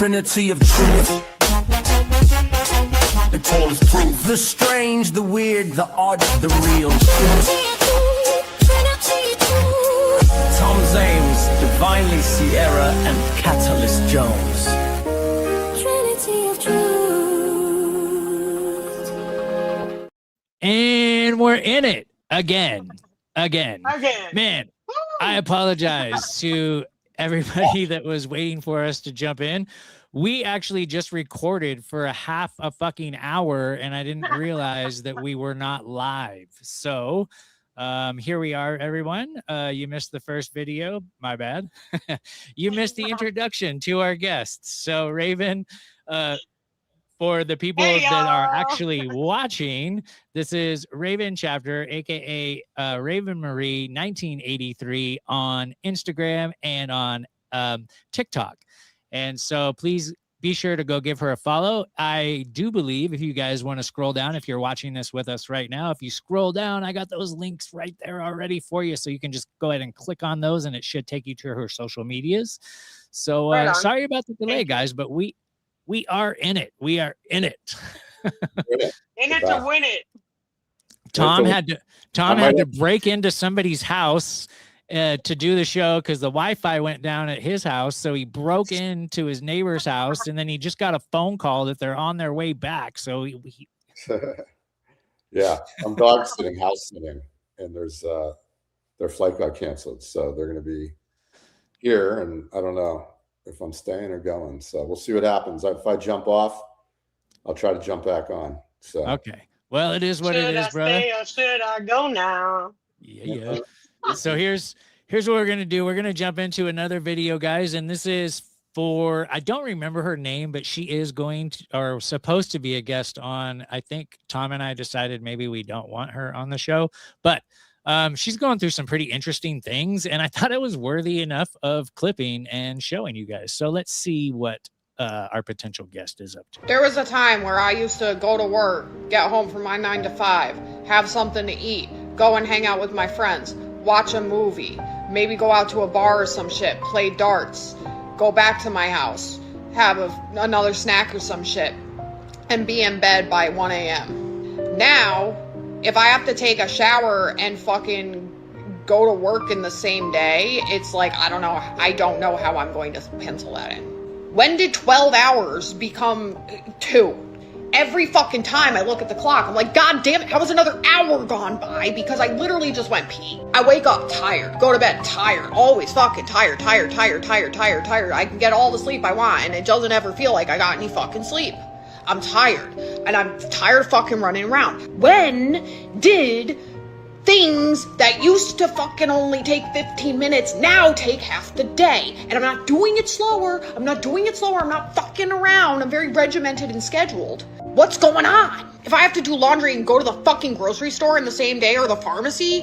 Trinity of Truth. They call us proof. The strange, the weird, the odd, the real. Tom Zames, Divinely Sierra, and Catalyst Jones. Trinity of Truth. And we're in it again. Man, I apologize to everybody that was waiting for us to jump in. We actually just recorded for a half a fucking hour, and I didn't realize that we were not live. So here we are, everyone. You missed the first video. My bad. You missed the introduction to our guests. So Raven, for the people that are actually watching, this is Raven Chapter, aka Raven Marie 1983 on Instagram and on TikTok. And so please be sure to go give her a follow. I do believe if you guys want to scroll down, if you're watching this with us right now, if you scroll down, I got those links right there already for you. So you can just go ahead and click on those and it should take you to her social medias. So sorry about the delay, guys, but we are in it. We are in it. In it to win it. Tom had to break into somebody's house to do the show because the Wi-Fi went down at his house. So he broke into his neighbor's house, and then he just got a phone call that they're on their way back. So yeah, I'm dog sitting, house sitting, and there's their flight got canceled, so they're going to be here, and I don't know if I'm staying or going. So we'll see what happens. If I jump off, I'll try to jump back on. So okay. Well, it is what it is, brother. Should I stay or should I go now? Yeah. So here's what we're gonna do. We're gonna jump into another video, guys, and this is for, I don't remember her name, but she is going to, or supposed to be, a guest on, I think Tom and I decided maybe we don't want her on the show, but she's going through some pretty interesting things, and I thought it was worthy enough of clipping and showing you guys. So let's see what our potential guest is up to. There was a time where I used to go to work, get home from my 9 to 5, have something to eat, go and hang out with my friends, watch a movie, maybe go out to a bar or some shit, play darts, go back to my house, have another snack or some shit, and be in bed by 1 a.m. Now, if I have to take a shower and fucking go to work in the same day, it's like, I don't know how I'm going to pencil that in. When did 12 hours become 2? Every fucking time I look at the clock, I'm like, God damn it, how was another hour gone by? Because I literally just went pee. I wake up tired, go to bed tired, always fucking tired. I can get all the sleep I want, and it doesn't ever feel like I got any fucking sleep. I'm tired, and I'm tired of fucking running around. When did things that used to fucking only take 15 minutes now take half the day? And I'm not doing it slower. I'm not fucking around. I'm very regimented and scheduled. What's going on? If I have to do laundry and go to the fucking grocery store in the same day, or the pharmacy,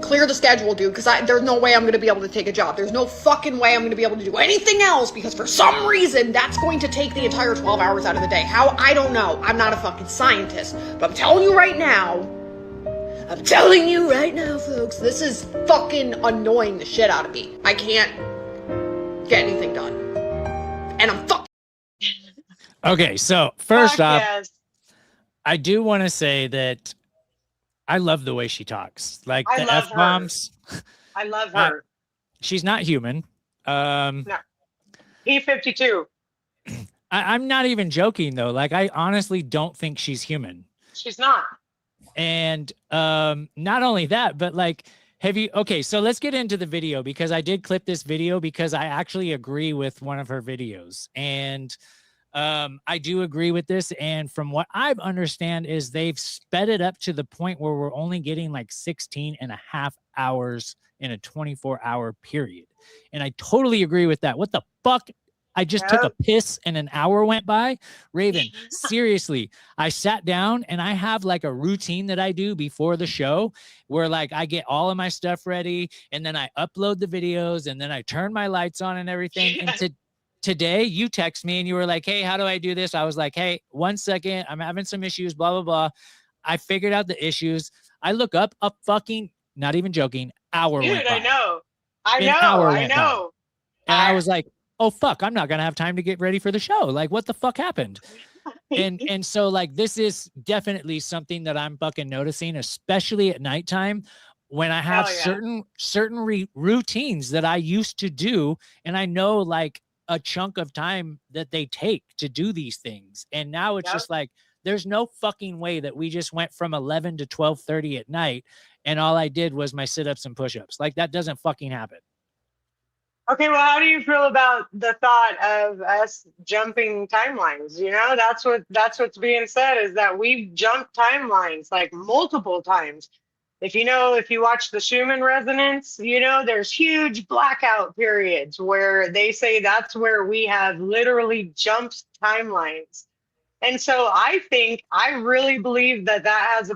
clear the schedule, dude, because there's no way I'm going to be able to take a job. There's no fucking way I'm going to be able to do anything else, because for some reason, that's going to take the entire 12 hours out of the day. How? I don't know. I'm not a fucking scientist. But I'm telling you right now, folks, this is fucking annoying the shit out of me. I can't get anything done. And I'm fucking... Okay, so first off, yes. I do want to say that I love the way she talks. Like I the love F-bombs. I love her. She's not human. No. P52. I'm not even joking, though. Like, I honestly don't think she's human. She's not. And not only that, but like, okay, so let's get into the video, because I did clip this video because I actually agree with one of her videos. And I do agree with this. And from what I've understand is they've sped it up to the point where we're only getting like 16.5 hours in a 24-hour period. And I totally agree with that. What the fuck? I just took a piss and an hour went by. Raven, seriously, I sat down and I have like a routine that I do before the show where like I get all of my stuff ready and then I upload the videos and then I turn my lights on and everything. And today you text me and you were like, hey, how do I do this? I was like, hey, 1 second. I'm having some issues, blah, blah, blah. I figured out the issues. I look up a fucking, not even joking, hour went by. I know. And I was like, oh fuck, I'm not gonna have time to get ready for the show. Like, what the fuck happened? And so like this is definitely something that I'm fucking noticing, especially at nighttime when I have certain routines that I used to do, and I know like a chunk of time that they take to do these things, and now it's just like there's no fucking way that we just went from 11 to 12:30 at night and all I did was my sit-ups and push-ups. Like, that doesn't fucking happen. Okay, well, how do you feel about the thought of us jumping timelines? You know, that's what's being said, is that we've jumped timelines like multiple times. If you watch the Schumann resonance, you know, there's huge blackout periods where they say that's where we have literally jumped timelines. And so I really believe that has a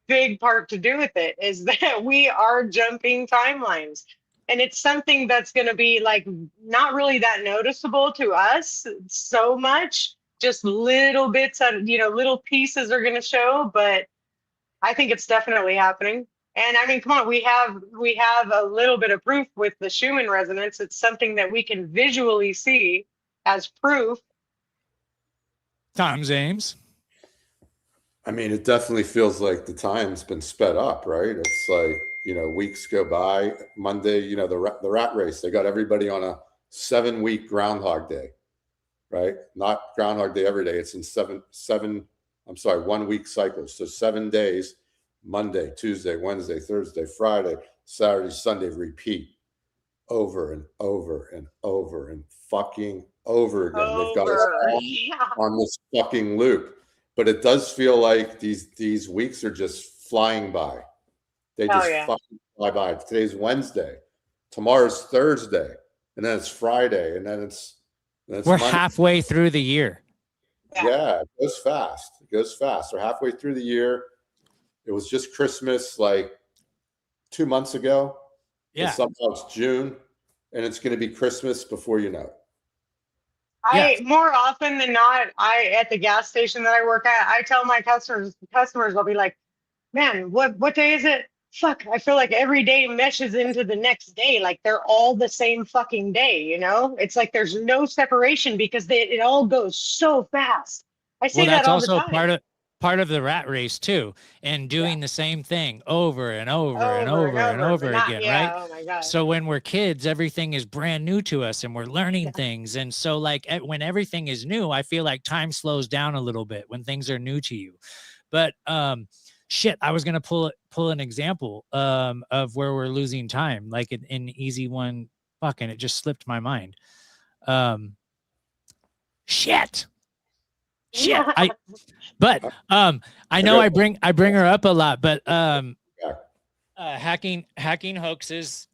big part to do with it, is that we are jumping timelines. And it's something that's going to be like not really that noticeable to us so much, just little bits of, little pieces are going to show, but I think it's definitely happening. And I mean, come on, we have a little bit of proof with the Schumann resonance. It's something that we can visually see as proof. Tom James. I mean, it definitely feels like the time's been sped up, right? It's like, weeks go by. Monday, the rat race, they got everybody on a 7-week Groundhog Day, right? Not Groundhog Day every day. It's in 1 week cycles. So 7 days, Monday, Tuesday, Wednesday, Thursday, Friday, Saturday, Sunday, repeat over and over and over and fucking over again. They've got us all on this fucking loop. But it does feel like these weeks are just flying by. They just fucking fly by. Today's Wednesday. Tomorrow's Thursday. And then it's Friday. And then it's we're Monday. Halfway through the year. Yeah, it goes fast. It goes fast. We're halfway through the year. It was just Christmas like 2 months ago. Yeah. And somehow it's June. And it's going to be Christmas before you know it. More often than not, at the gas station that I work at, I tell my customers, they'll be like, man, what day is it? Fuck, I feel like every day meshes into the next day. Like they're all the same fucking day, you know? It's like there's no separation because it all goes so fast. I say that all the time. That's also part of the rat race too, and doing the same thing over and over and over again, right? Oh my God. So when we're kids, everything is brand new to us and we're learning things. And so like when everything is new, I feel like time slows down a little bit when things are new to you. But shit, I was gonna pull an example of where we're losing time, like an easy one. Fucking, it just slipped my mind. Shit. I know I bring her up a lot, but hacking hoaxes,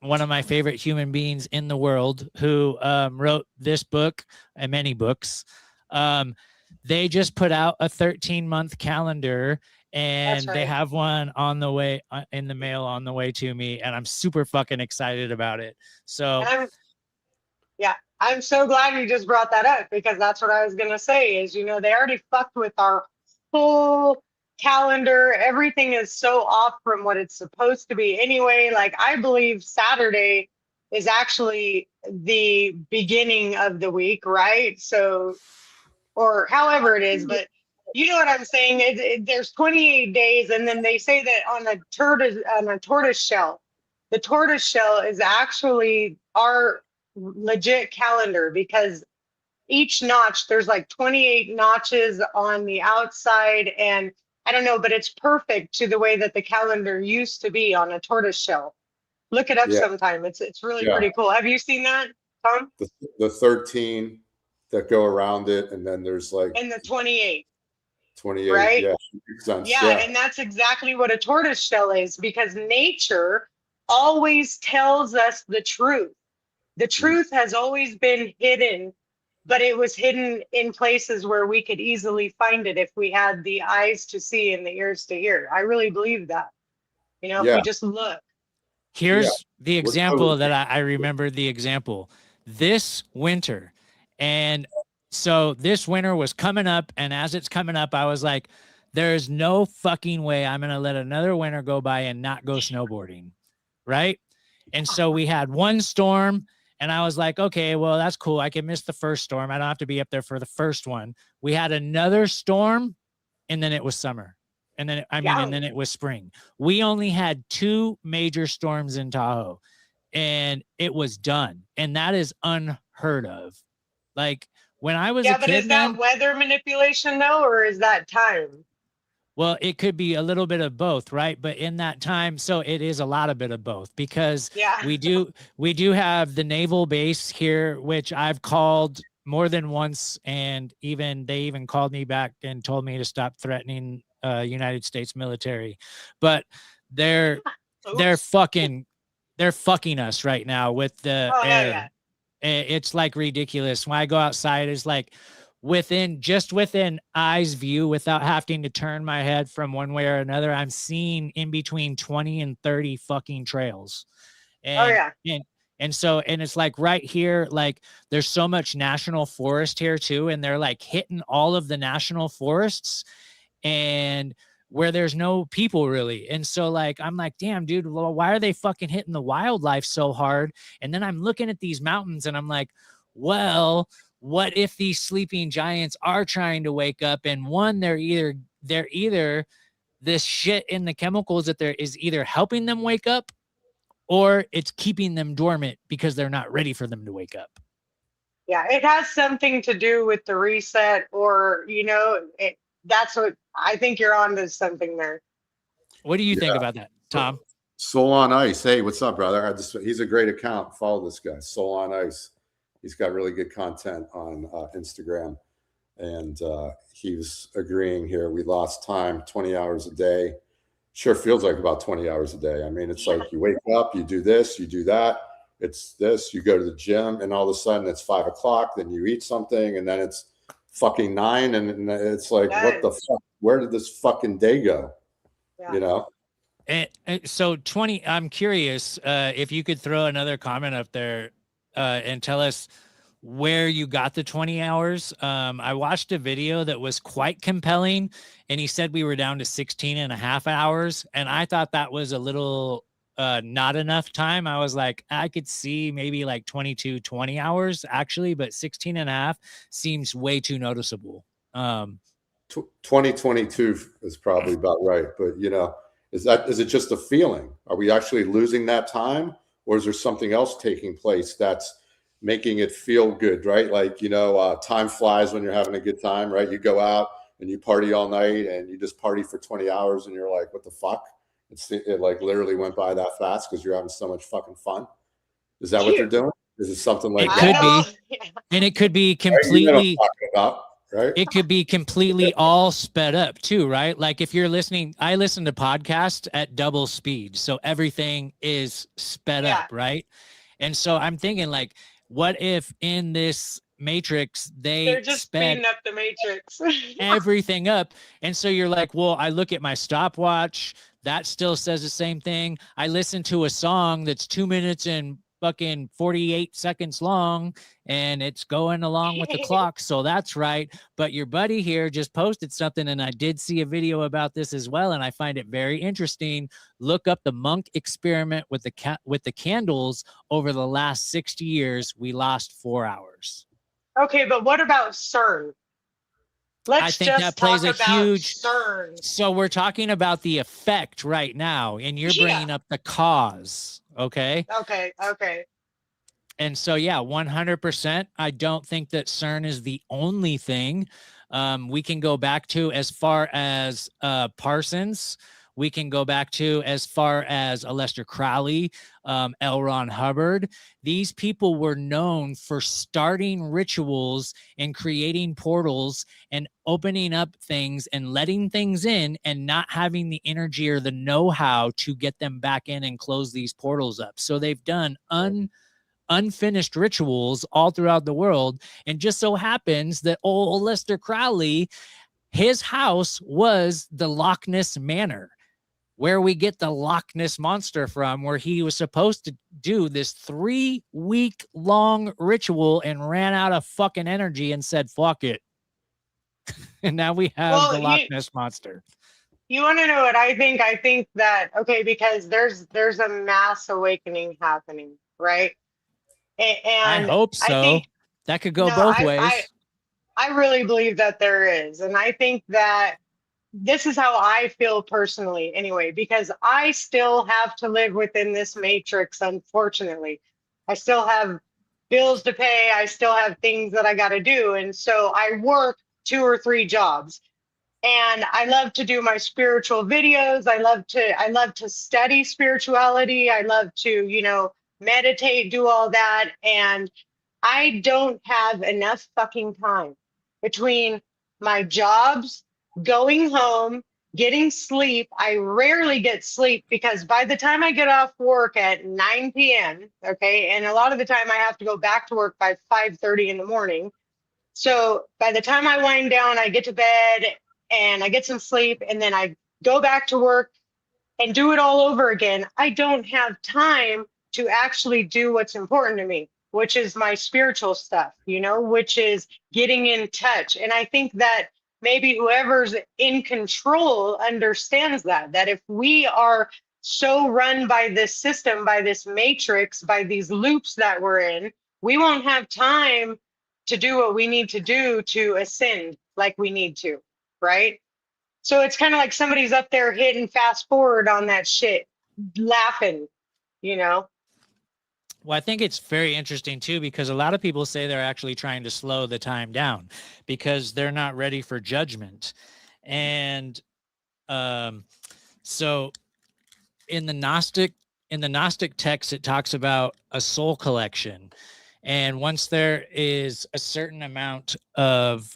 one of my favorite human beings in the world, who wrote this book and many books. They just put out a 13-month calendar, and they have one on the way in the mail on the way to me, and I'm super fucking excited about it. So I'm so glad you just brought that up, because that's what I was going to say is, they already fucked with our whole calendar. Everything is so off from what it's supposed to be anyway. Like, I believe Saturday is actually the beginning of the week, right? So, or however it is, but you know what I'm saying? There's 28 days, and then they say that on a tortoise shell, the tortoise shell is actually our legit calendar, because each notch, there's like 28 notches on the outside, and I don't know, but it's perfect to the way that the calendar used to be on a tortoise shell. Look it up sometime. It's really pretty cool. Have you seen that, Tom? The 13 that go around it, and then there's like and the 28. 28, right? Yeah, makes sense. Yeah, and that's exactly what a tortoise shell is, because nature always tells us the truth. The truth has always been hidden, but it was hidden in places where we could easily find it if we had the eyes to see and the ears to hear. I really believe that. If we just look. Here's the example that I remember the example this winter. And so this winter was coming up, and as it's coming up, I was like, there's no fucking way I'm going to let another winter go by and not go snowboarding. Right. And so we had one storm, And I was like, okay, well, that's cool. I can miss the first storm. I don't have to be up there for the first one. We had another storm, and then it was summer. And then, and then it was spring. We only had 2 major storms in Tahoe, and it was done. And that is unheard of. Like, when I was a kid, but is that weather manipulation though, or is that time? Well, it could be a little bit of both, right? But in that time, so it is a lot of bit of both, because we do have the naval base here, which I've called more than once, and they even called me back and told me to stop threatening United States military. But they're fucking us right now with the air. Yeah. It's like ridiculous. When I go outside, it's like within eye's view, without having to turn my head from one way or another, I'm seeing in between 20 and 30 fucking trails. And, and it's like right here, like there's so much national forest here too. And they're like hitting all of the national forests and where there's no people really. And so like, I'm like, damn dude, well, why are they fucking hitting the wildlife so hard? And then I'm looking at these mountains and I'm like, well, what if these sleeping giants are trying to wake up? And one, they're either this shit in the chemicals that there is either helping them wake up, or it's keeping them dormant because they're not ready for them to wake up. Yeah, it has something to do with the reset, or that's what I think you're on to something there. What do you think about that, Tom? Soul on Ice. Hey, what's up, brother? He's a great account. Follow this guy, Soul on Ice. He's got really good content on Instagram. And he was agreeing here. We lost time, 20 hours a day. Sure feels like about 20 hours a day. I mean, it's like you wake up, you do this, you do that. It's this, you go to the gym, and all of a sudden it's 5 o'clock. Then you eat something, and then it's fucking 9. And it's like, what the fuck? Where did this fucking day go? Yeah. And so 20, I'm curious if you could throw another comment up there and tell us where you got the 20 hours. I watched a video that was quite compelling, and he said we were down to 16 and a half hours. And I thought that was a little not enough time. I was like, I could see maybe like 20 hours actually, but 16 and a half seems way too noticeable. 2022 is probably about right. But is it just a feeling? Are we actually losing that time? Or is there something else taking place that's making it feel good, right? Like, time flies when you're having a good time, right? You go out and you party all night and you just party for 20 hours and you're like, what the fuck? It like literally went by that fast because you're having so much fucking fun. Is that what they're doing? Is it something like that? It could be. And it could be completely, right? It could be completely all sped up too, right? Like if you're listening, I listen to podcasts at double speed. So everything is sped up, right? And so I'm thinking like, what if in this matrix they're just speeding up the matrix, everything up? And so you're like, well, I look at my stopwatch, that still says the same thing. I listen to a song that's 2 minutes and fucking 48 seconds long, and it's going along with the clock, so that's right. But your buddy here just posted something, and I did see a video about this as well, and I find it very interesting. Look up the monk experiment with the candles. Over the last 60 years, we lost 4 hours. Okay, but what about CERN? I think that plays a huge CERN. So we're talking about the effect right now, and you're bringing up the cause. Okay. And so, 100%. I don't think that CERN is the only thing. We can go back to as far as Parsons. We can go back to as far as Aleister Crowley, L. Ron Hubbard. These people were known for starting rituals and creating portals and opening up things and letting things in and not having the energy or the know-how to get them back in and close these portals up. So they've done unfinished rituals all throughout the world. And just so happens that old Aleister Crowley, his house was the Loch Ness Manor, where we get the Loch Ness Monster from, where he was supposed to do this 3-week-long ritual and ran out of fucking energy and said, fuck it. And now we have the Loch Ness Monster. You want to know what I think? I think that, because there's a mass awakening happening, right? And I hope so. I think, That could go no, both ways. I really believe that there is. And I think that this is how I feel personally anyway, because I still have to live within this matrix, unfortunately. I still have bills to pay. I still have things that I got to do. And so I work 2 or 3 jobs. And I love to do my spiritual videos. I love to study spirituality. I love to, you know, meditate, do all that. And I don't have enough fucking time between my jobs, going home, getting sleep. I rarely get sleep because by the time I get off work at 9 p.m., okay, and a lot of the time I have to go back to work by 5:30 in the morning. So by the time I wind down, I get to bed and I get some sleep, and then I go back to work and do it all over again. I don't have time to actually do what's important to me, which is my spiritual stuff, you know, which is getting in touch. And I think that maybe whoever's in control understands that if we are so run by this system, by this matrix, by these loops that we're in, we won't have time to do what we need to do to ascend like we need to, right? So it's kind of like somebody's up there hitting fast forward on that shit, laughing, you know? Well, I think it's very interesting too, because a lot of people say they're actually trying to slow the time down because they're not ready for judgment. And so in the Gnostic text, it talks about a soul collection. And once there is a certain amount of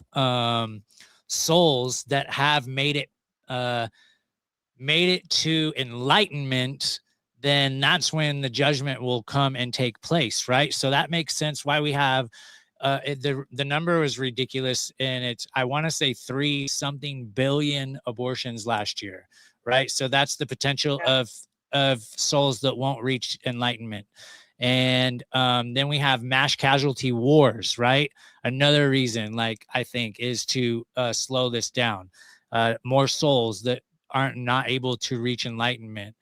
souls that have made it to enlightenment, then that's when the judgment will come and take place, right? So that makes sense why we have the number was ridiculous, and it's, I want to say 3-something billion abortions last year, right? So that's the potential of souls that won't reach enlightenment. And then we have mass casualty wars, right? Another reason, like, I think, is to slow this down. More souls that aren't not able to reach enlightenment.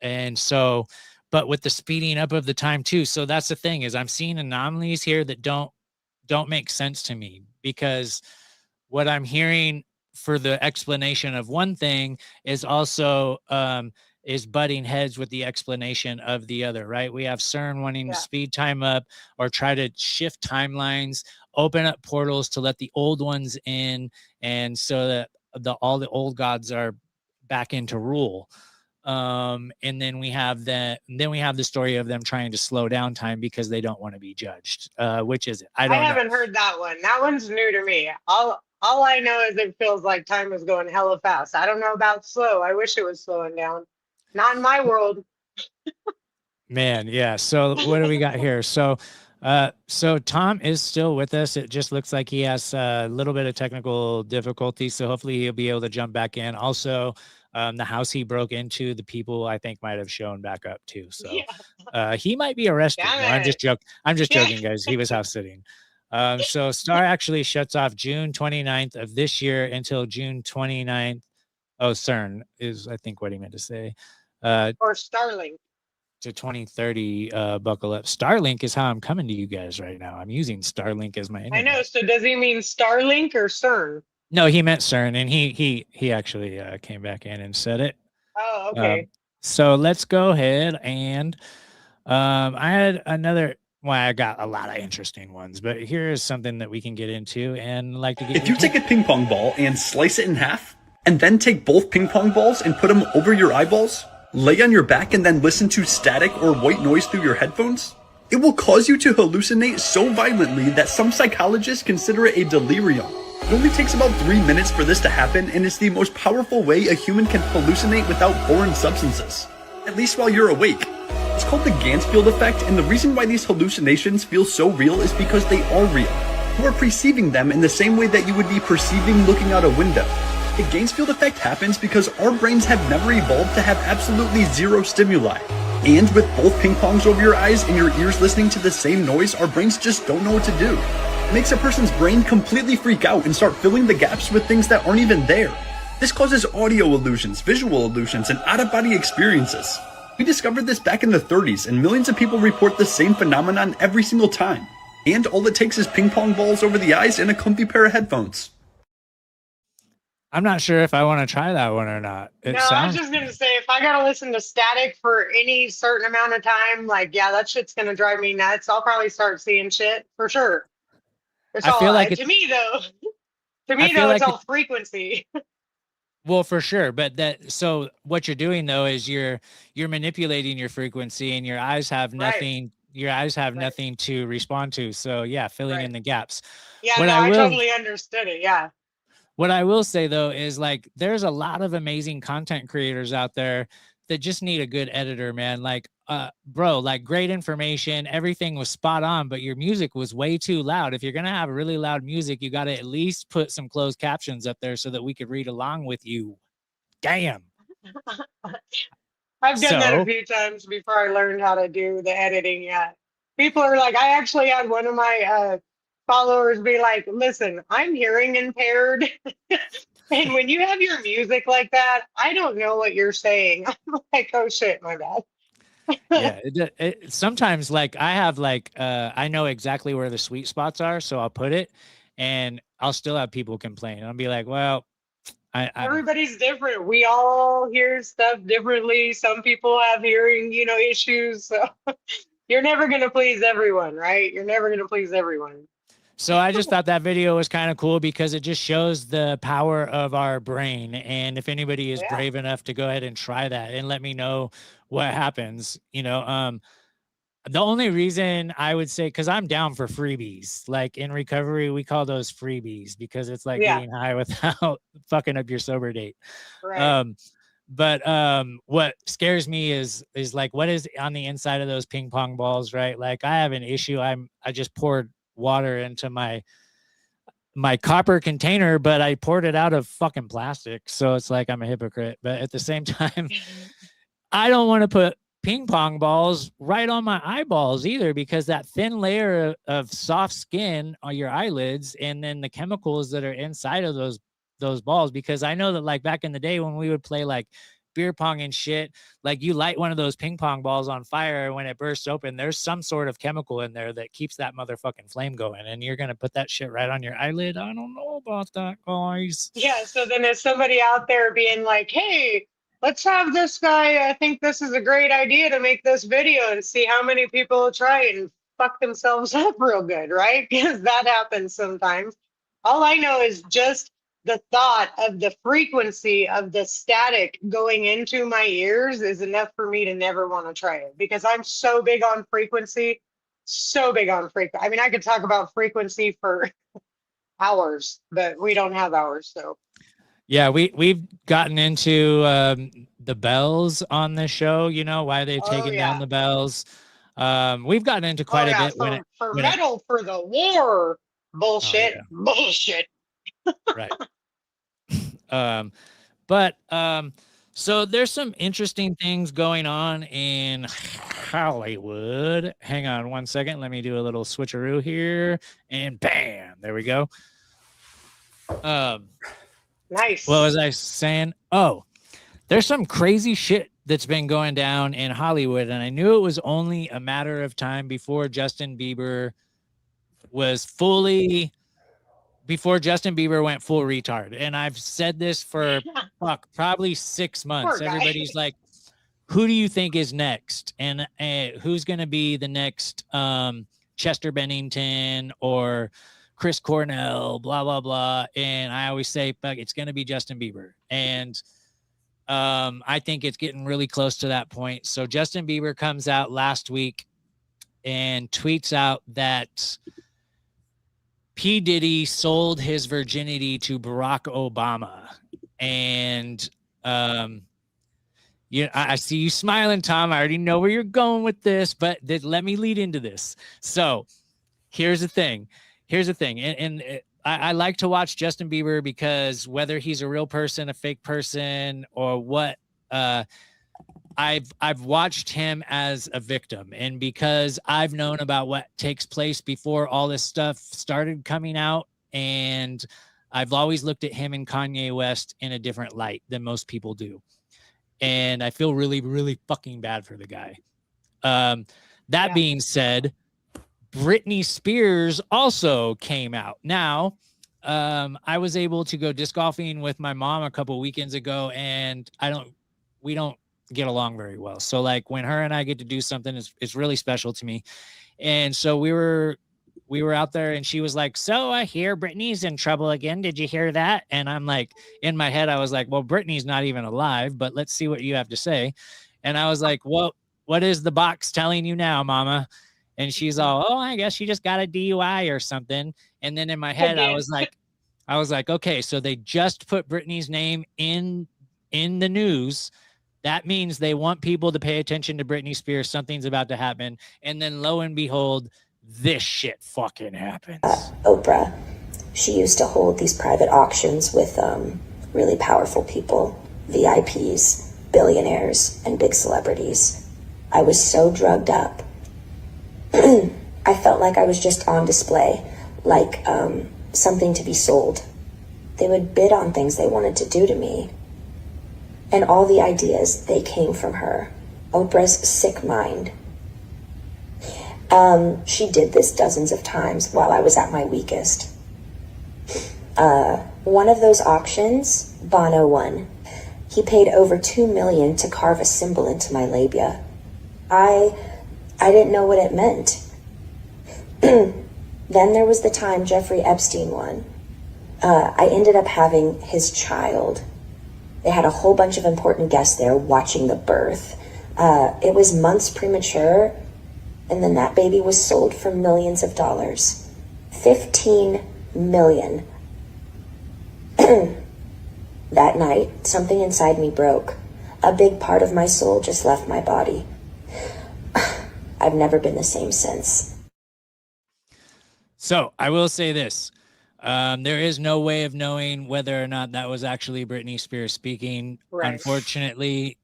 And so, but with the speeding up of the time too. So that's the thing, is I'm seeing anomalies here that don't make sense to me, because what I'm hearing for the explanation of one thing is also is butting heads with the explanation of the other, right? We have CERN wanting to speed time up or try to shift timelines, open up portals to let the old ones in, and so that all the old gods are back into rule. And then we have the story of them trying to slow down time because they don't want to be judged. Which is it? I haven't heard that one. That one's new to me. All I know is it feels like time is going hella fast. I don't know about slow. I wish it was slowing down. Not in my world. Man, yeah. So what do we got here? So Tom is still with us. It just looks like he has a little bit of technical difficulty. So hopefully he'll be able to jump back in. Also, the house he broke into, the people I think might have shown back up too. So he might be arrested. No, I'm just joking. I'm just joking, guys. He was house sitting. So Star actually shuts off June 29th of this year until June 29th. Oh, CERN is, I think, what he meant to say. Or Starlink. To 2030, buckle up. Starlink is how I'm coming to you guys right now. I'm using Starlink as my internet. I know. So does he mean Starlink or CERN? No, he meant CERN, and he actually came back in and said it. Oh, okay. So let's go ahead and I had another. Well, I got a lot of interesting ones, but here is something that we can get into and like to get. If you take a ping pong ball and slice it in half, and then take both ping pong balls and put them over your eyeballs, lay on your back and then listen to static or white noise through your headphones, it will cause you to hallucinate so violently that some psychologists consider it a delirium. It only takes about 3 minutes for this to happen, and it's the most powerful way a human can hallucinate without foreign substances, at least while you're awake. It's called the Gansfield effect, and the reason why these hallucinations feel so real is because they are real. You are perceiving them in the same way that you would be perceiving looking out a window. The Gansfield effect happens because our brains have never evolved to have absolutely zero stimuli. And with both ping pongs over your eyes and your ears listening to the same noise, our brains just don't know what to do. It makes a person's brain completely freak out and start filling the gaps with things that aren't even there. This causes audio illusions, visual illusions, and out-of-body experiences. We discovered this back in the 30s, and millions of people report the same phenomenon every single time. And all it takes is ping pong balls over the eyes and a comfy pair of headphones. I'm not sure if I want to try that one or not. No, I was just going to say, if I got to listen to static for any certain amount of time, like, yeah, that shit's going to drive me nuts. I'll probably start seeing shit for sure. It's I feel like to me, though, it's all frequency. Well, for sure. But so what you're doing though, is you're manipulating your frequency, and your eyes have nothing, nothing to respond to. So yeah, filling in the gaps. Yeah, I totally understood it. Yeah. What I will say though is, like, there's a lot of amazing content creators out there that just need a good editor, man. Like, bro, like, great information, everything was spot on, but your music was way too loud. If you're gonna have really loud music, you got to at least put some closed captions up there so that we could read along with you. Damn. I've done that a few times before I learned how to do the editing. Yeah, people are like, I actually had one of my followers be like, listen, I'm hearing impaired. And when you have your music like that, I don't know what you're saying. I'm like, oh shit, my bad. Yeah, sometimes, like, I have, like, I know exactly where the sweet spots are, so I'll put it, and I'll still have people complain. I'll be like, well, everybody's different. We all hear stuff differently. Some people have hearing, issues. So you're never going to please everyone, right? You're never going to please everyone. So I just thought that video was kind of cool because it just shows the power of our brain. And if anybody is brave enough to go ahead and try that and let me know what happens, the only reason I would say, because I'm down for freebies, like in recovery, we call those freebies because it's like getting high without fucking up your sober date. Right. But what scares me is like, what is on the inside of those ping pong balls, right? Like, I have an issue. I just poured water into my copper container, but I poured it out of fucking plastic. So it's like, I'm a hypocrite. But at the same time, I don't want to put ping pong balls right on my eyeballs either, because that thin layer of soft skin on your eyelids, and then the chemicals that are inside of those balls. Because I know that, like, back in the day when we would play like beer pong and shit, like, you light one of those ping pong balls on fire, when it bursts open, there's some sort of chemical in there that keeps that motherfucking flame going, and you're gonna put that shit right on your eyelid. I don't know about that, guys. Yeah, so then there's somebody out there being like, hey, let's have this guy, I think this is a great idea to make this video and see how many people try and fuck themselves up real good, right? Because that happens sometimes. All I know is just the thought of the frequency of the static going into my ears is enough for me to never want to try it, because I'm so big on frequency, I mean, I could talk about frequency for hours, but we don't have hours. So yeah, we've gotten into the bells on the show, why they've taken down the bells. We've gotten into quite a bit for metal for the war. Bullshit. Bullshit. Right. But so there's some interesting things going on in Hollywood. Hang on one second. Let me do a little switcheroo here, and bam, there we go. Nice. What was I saying? Oh, there's some crazy shit that's been going down in Hollywood, and I knew it was only a matter of time before Justin Bieber went full retard. And I've said this for probably 6 months. Everybody's like, who do you think is next? And who's going to be the next Chester Bennington or Chris Cornell, blah, blah, blah. And I always say, fuck, it's going to be Justin Bieber. And I think it's getting really close to that point. So Justin Bieber comes out last week and tweets out that P. Diddy sold his virginity to Barack Obama. And I see you smiling, Tom. I already know where you're going with this, but let me lead into this. So here's the thing. And I like to watch Justin Bieber because whether he's a real person, a fake person, or what, I've watched him as a victim, and because I've known about what takes place before all this stuff started coming out, and I've always looked at him and Kanye West in a different light than most people do. And I feel really, really fucking bad for the guy. That being said, Britney Spears also came out. Now, I was able to go disc golfing with my mom a couple weekends ago, and we don't get along very well. So like when her and I get to do something, it's really special to me. And so we were out there, and she was like, "So I hear Britney's in trouble again. Did you hear that?" And I'm like, in my head, I was like, "Well, Britney's not even alive, but let's see what you have to say." And I was like, "Well, what is the box telling you now, Mama?" And she's all, "Oh, I guess she just got a DUI or something." And then in my head, I was like, okay, so they just put Britney's name in the news. That means they want people to pay attention to Britney Spears. Something's about to happen. And then lo and behold, this shit fucking happens. Oprah, she used to hold these private auctions with really powerful people, VIPs, billionaires, and big celebrities. I was so drugged up. I felt like I was just on display, like something to be sold. They would bid on things they wanted to do to me. And all the ideas, they came from her. Oprah's sick mind. She did this dozens of times while I was at my weakest. One of those auctions, Bono won. He paid over $2 million to carve a symbol into my labia. I didn't know what it meant. Then there was the time Jeffrey Epstein won. I ended up having his child. They had a whole bunch of important guests there watching the birth. It was months premature, and then that baby was sold for millions of dollars. 15 million. That night, something inside me broke. A big part of my soul just left my body. I've never been the same since. So I will say this. There is no way of knowing whether or not that was actually Britney Spears speaking. Right. Unfortunately,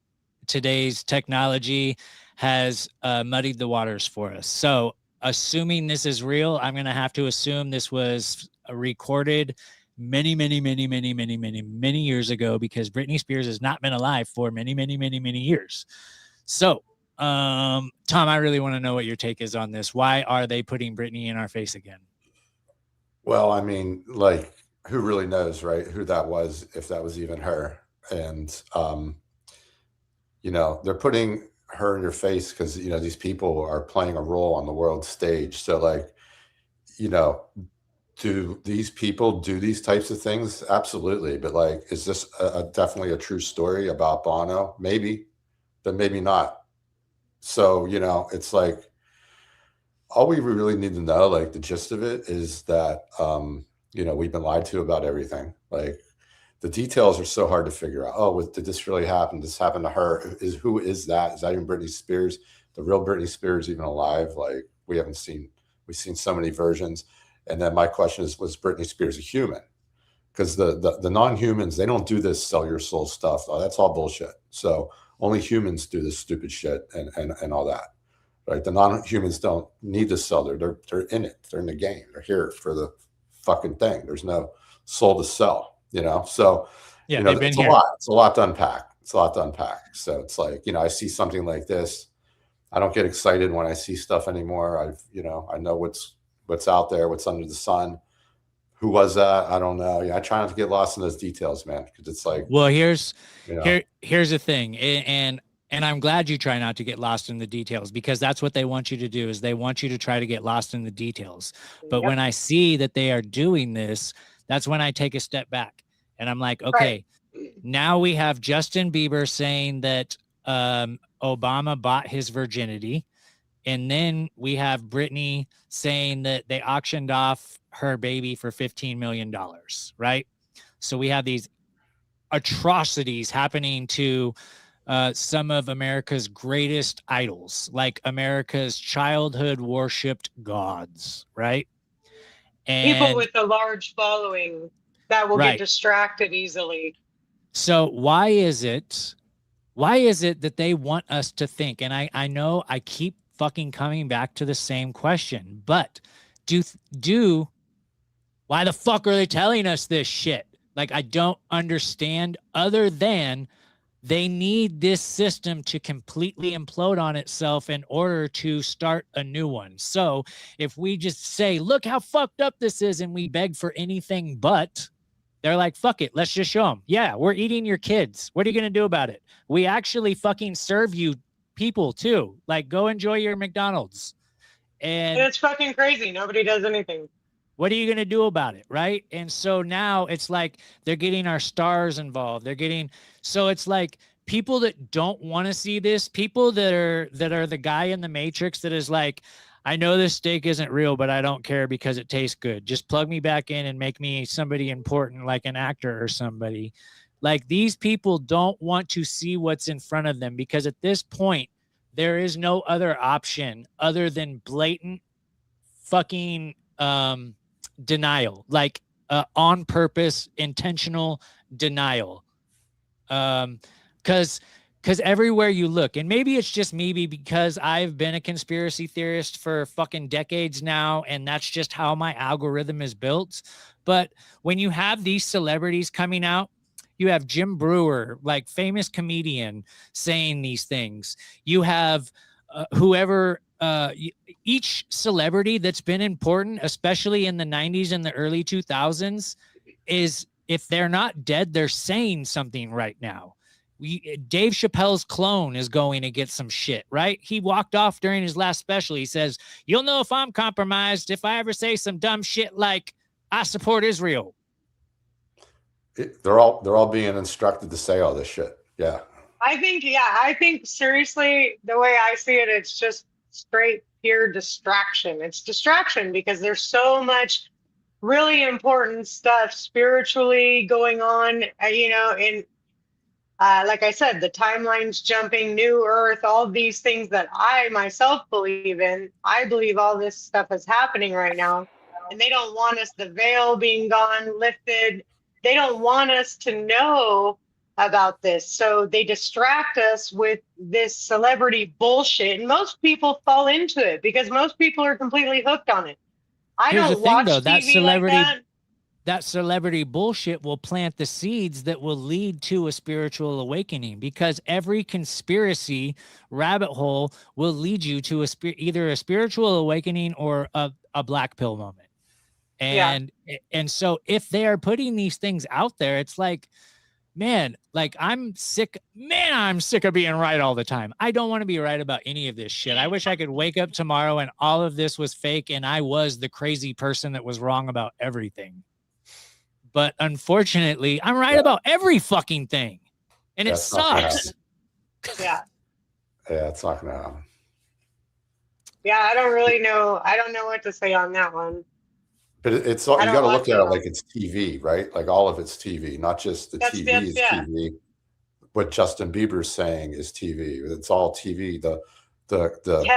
today's technology has muddied the waters for us. So assuming this is real, I'm going to have to assume this was recorded many years ago, because Britney Spears has not been alive for many years. So, Tom, I really want to know what your take is on this. Why are they putting Britney in our face again? Well, I mean, like, who really knows, right? Who that was, if that was even her. And, you know, they're putting her in your face because, you know, these people are playing a role on the world stage. So, like, you know, do these people do these types of things? Absolutely. But, like, is this definitely a true story about Bono? Maybe, but maybe not. So, you know, it's like, all we really need to know, like the gist of it, is that, you know, we've been lied to about everything. Like, the details are so hard to figure out. Oh, did this really happen? This happened to her? Who is that? Is that even Britney Spears? The real Britney Spears even alive? Like, we've seen so many versions. And then my question is, was Britney Spears a human? Because the non-humans, they don't do this sell your soul stuff. Oh, that's all bullshit. So only humans do this stupid shit and all that. Right? The non-humans don't need to sell. They're in it. They're in the game. They're here for the fucking thing. There's no soul to sell, you know? So, yeah, you know, it's a lot to unpack. So it's like, you know, I see something like this. I don't get excited when I see stuff anymore. I know what's out there, what's under the sun. Who was that? I don't know. Yeah, I try not to get lost in those details, man, because it's like, well, here's the thing. And I'm glad you try not to get lost in the details, because that's what they want you to do, is they want you to try to get lost in the details. But when I see that they are doing this, that's when I take a step back and I'm like, okay, now we have Justin Bieber saying that Obama bought his virginity. And then we have Britney saying that they auctioned off her baby for $15 million, right? So we have these atrocities happening to some of America's greatest idols, like America's childhood worshipped gods, right? And people with a large following that will get distracted easily. So why is it that they want us to think? And I know I keep fucking coming back to the same question, but why the fuck are they telling us this shit? Like, I don't understand, other than They need this system to completely implode on itself in order to start a new one. So if we just say, look how fucked up this is, and we beg for anything but, they're like, fuck it, let's just show them. Yeah, we're eating your kids. What are you going to do about it? We actually fucking serve you people too. Like, go enjoy your McDonald's. And it's fucking crazy. Nobody does anything. What are you going to do about it? Right. And so now it's like they're getting our stars involved. So it's like people that don't want to see this, people that are the guy in the Matrix that is like, I know this steak isn't real, but I don't care because it tastes good. Just plug me back in and make me somebody important, like an actor or somebody. Like, these people don't want to see what's in front of them, because at this point, there is no other option other than blatant fucking denial, like on purpose, intentional denial. Because everywhere you look, and maybe it's just me because I've been a conspiracy theorist for fucking decades now, and that's just how my algorithm is built. But when you have these celebrities coming out, you have Jim Brewer, like famous comedian, saying these things. You have each celebrity that's been important, especially in the 90s and the early 2000s, is, if they're not dead, they're saying something right now. Dave Chappelle's clone is going to get some shit, right? He walked off during his last special. He says, you'll know if I'm compromised if I ever say some dumb shit like, I support Israel. They're all being instructed to say all this shit. Yeah. I think seriously, the way I see it, it's just straight pure distraction. It's distraction because there's so much really important stuff spiritually going on, and like I said, the timelines jumping, new earth, all these things that I myself believe in. I believe all this stuff is happening right now, and they don't want us, the veil being gone, lifted. They don't want us to know about this. So they distract us with this celebrity bullshit. And most people fall into it because most people are completely hooked on it. Here's don't watch though, TV like that. That celebrity bullshit will plant the seeds that will lead to a spiritual awakening, because every conspiracy rabbit hole will lead you to either a spiritual awakening or a black pill moment. And so if they are putting these things out there, it's like, man, like I'm sick of being right all the time. I don't want to be right about any of this shit. I wish I could wake up tomorrow and all of this was fake and I was the crazy person that was wrong about everything. But unfortunately, I'm right about every fucking thing. And it sucks. Yeah. Yeah, it's not gonna happen. Yeah, I don't really know. I don't know what to say on that one. But it's all, you got to look at it like it's TV, right? Like all of it's TV, not just the TV is TV. What Justin Bieber's saying is TV. It's all TV. The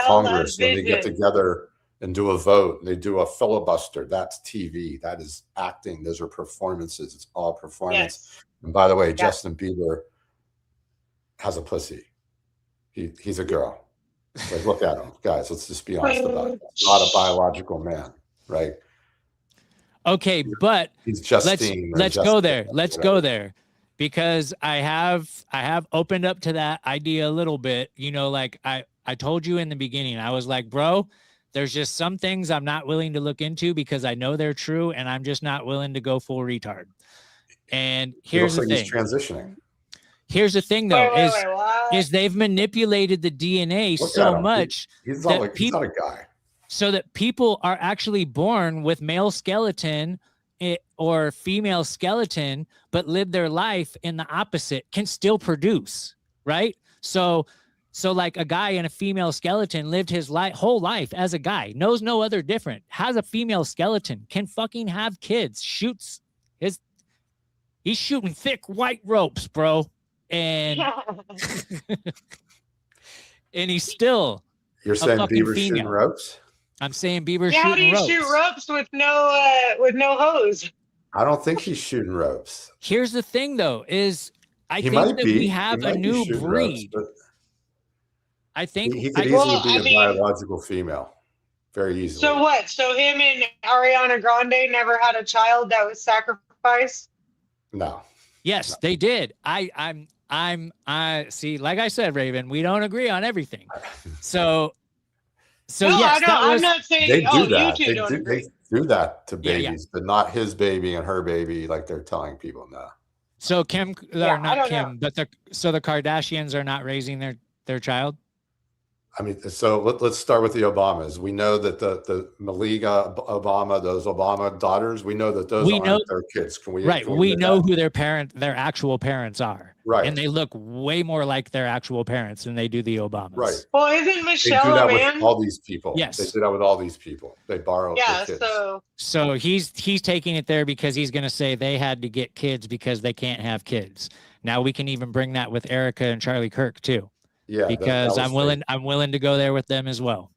Congress, when they get together and do a vote, and they do a filibuster, that's TV. That is acting. Those are performances. It's all performance. Yes. And by the way, Justin Bieber has a pussy. He's a girl. Like, look at him, guys. Let's just be honest about it. He's not a biological man, right? Okay, but let's go there. Let's go there, because I have opened up to that idea a little bit. Like I told you in the beginning, I was like, bro, there's just some things I'm not willing to look into because I know they're true, and I'm just not willing to go full retard. And here's the thing. He's transitioning. Here's the thing, though, is they've manipulated the DNA so much he's not a guy. So that people are actually born with male skeleton or female skeleton, but live their life in the opposite, can still produce, right? So like a guy in a female skeleton lived his whole life as a guy, knows no other different, has a female skeleton, can fucking have kids, he's shooting thick white ropes, bro. And and he's still You're saying Bieber's shooting ropes? I'm saying Bieber's shooting ropes. How do you shoot ropes with no hose? I don't think he's shooting ropes. Here's the thing, though, is I think that we have a new breed. Ropes, I think he could easily be a biological female, very easily. So what? So him and Ariana Grande never had a child that was sacrificed? No. Yes, they did. I'm I see, like I said, Raven, we don't agree on everything. So No, yes, I'm not saying. They do You that. two They don't do, agree. they do that to Yeah, babies, but not his baby and her baby, like they're telling people now. So Kim, Yeah, or I not don't Kim, but the Kardashians are not raising their child. I mean, so let's start with the Obamas. We know that the Malika Obama, those Obama daughters, we know that those aren't their kids. Can we? Right. Can We know that? who their actual parents are. Right. And they look way more like their actual parents than they do the Obamas. Right. Well, isn't They Michelle do that a with man? all these people. Yes. They do that with all these people. They borrow Yeah. their kids. So he's taking it there because he's going to say they had to get kids because they can't have kids. Now we can even bring that with Erica and Charlie Kirk too. Yeah. Because I'm willing to go there with them as well.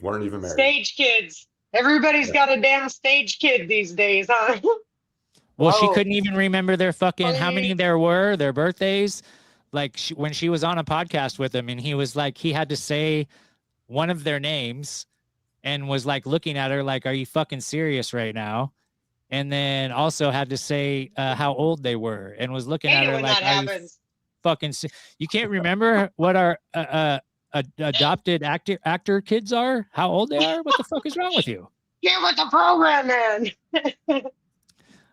Weren't even married. Stage kids. Everybody's got a damn stage kid these days, huh? Well, she couldn't even remember their fucking how many there were, their birthdays. Like when she was on a podcast with him, and he was like, he had to say one of their names, and was like looking at her like, "Are you fucking serious right now?" And then also had to say how old they were, and was looking at her like, "Are you fucking? You can't remember what our adopted actor kids are? How old they are? What the fuck is wrong with you?" Get with the program, man.